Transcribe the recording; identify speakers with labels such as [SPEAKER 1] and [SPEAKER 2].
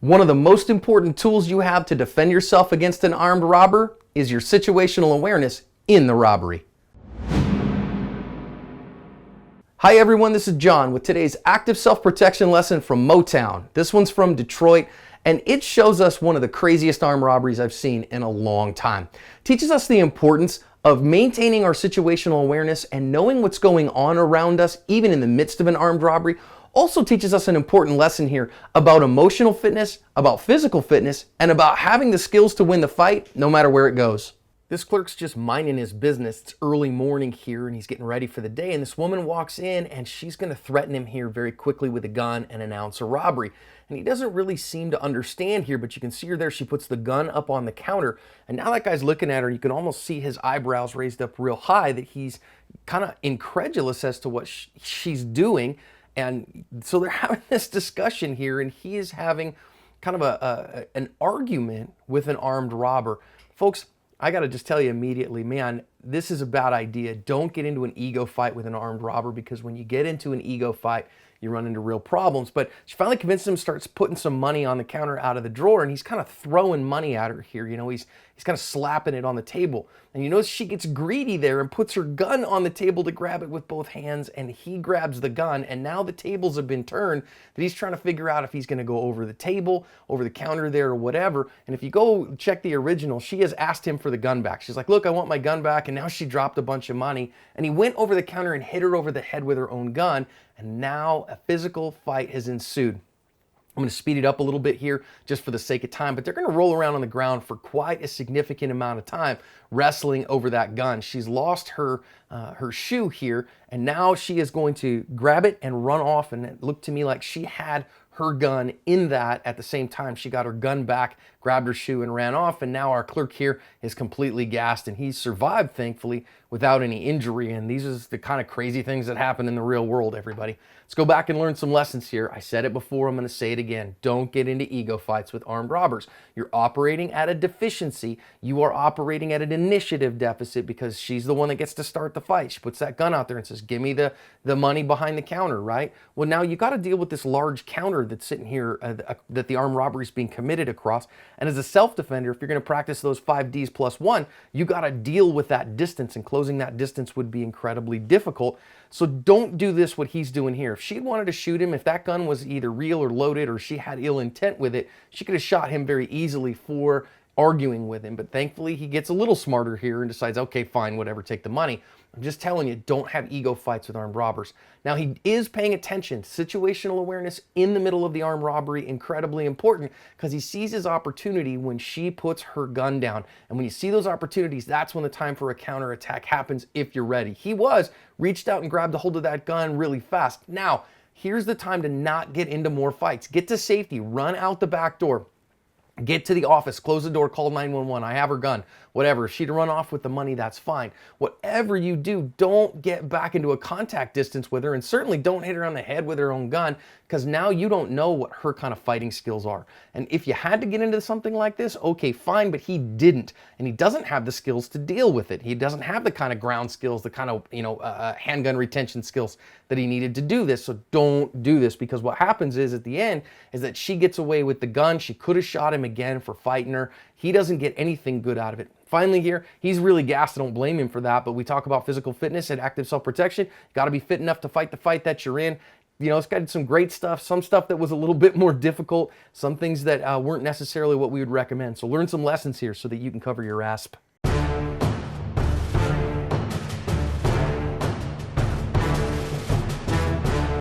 [SPEAKER 1] One of the most important tools you have to defend yourself against an armed robber is your situational awareness in the robbery. Hi everyone, this is John with today's active self-protection lesson from Motown. This one's from Detroit, and it shows us one of the craziest armed robberies I've seen in a long time. It teaches us the importance of maintaining our situational awareness and knowing what's going on around us, even in the midst of an armed robbery. Also teaches us an important lesson here about emotional fitness, about physical fitness, and about having the skills to win the fight no matter where it goes. This clerk's just minding his business. It's early morning here and he's getting ready for the day, and this woman walks in and she's going to threaten him here very quickly with a gun and announce a robbery. And he doesn't really seem to understand here, but you can see her there. She puts the gun up on the counter, and now that guy's looking at her. You can almost see his eyebrows raised up real high, that he's kind of incredulous as to what she's doing. And so they're having this discussion here, and he is having kind of an argument with an armed robber. Folks, I got to just tell you immediately, man, this is a bad idea. Don't get into an ego fight with an armed robber, because when you get into an ego fight, you run into real problems. But she finally convinced him, starts putting some money on the counter out of the drawer, and he's kind of throwing money at her here. You know, he's kind of slapping it on the table. And you notice she gets greedy there and puts her gun on the table to grab it with both hands, and he grabs the gun, and now the tables have been turned, that he's trying to figure out if he's going to go over the table, over the counter there, or whatever. And if you go check the original, she has asked him for the gun back. She's like, look, I want my gun back. And now she dropped a bunch of money, and he went over the counter and hit her over the head with her own gun. And now a physical fight has ensued. I'm going to speed it up a little bit here just for the sake of time, but they're going to roll around on the ground for quite a significant amount of time wrestling over that gun. She's lost her shoe here, and now she is going to grab it and run off, and it looked to me like she had her gun in that at the same time. She got her gun back, grabbed her shoe, and ran off, and now our clerk here is completely gassed, and he's survived, thankfully, without any injury. And these are the kind of crazy things that happen in the real world, everybody. Let's go back and learn some lessons here. I said it before, I'm going to say it again. Don't get into ego fights with armed robbers. You're operating at a deficiency. You are operating at an initiative deficit, because she's the one that gets to start the fight. She puts that gun out there and says, give me the money behind the counter, right? Well, now you got to deal with this large counter that's sitting here that the armed robbery is being committed across. And as a self-defender, if you're going to practice those 5Ds plus 1, you got to deal with that distance, and closing that distance would be incredibly difficult. So don't do this, what he's doing here. If she wanted to shoot him, if that gun was either real or loaded, or she had ill intent with it, she could have shot him very easily for arguing with him. But thankfully, he gets a little smarter here and decides, okay, fine, whatever, take the money. I'm just telling you, don't have ego fights with armed robbers. Now, he is paying attention. Situational awareness in the middle of the armed robbery, incredibly important, because he sees his opportunity when she puts her gun down. And when you see those opportunities, that's when the time for a counterattack happens, if you're ready. He reached out and grabbed a hold of that gun really fast. Now, here's the time to not get into more fights. Get to safety, run out the back door. Get to the office, close the door, call 911. I have her gun, whatever. If she'd run off with the money, that's fine. Whatever you do, don't get back into a contact distance with her, and certainly don't hit her on the head with her own gun, because now you don't know what her kind of fighting skills are. And if you had to get into something like this, okay, fine, but he didn't. And he doesn't have the skills to deal with it. He doesn't have the kind of ground skills, the kind of, handgun retention skills that he needed to do this. So don't do this, because what happens is at the end is that she gets away with the gun. She could have shot him again for fighting her. He doesn't get anything good out of it. Finally here, he's really gassed. I don't blame him for that, but we talk about physical fitness and active self-protection. You got to be fit enough to fight the fight that you're in. You know, it's got some great stuff, some stuff that was a little bit more difficult, some things that weren't necessarily what we would recommend. So learn some lessons here so that you can cover your asp.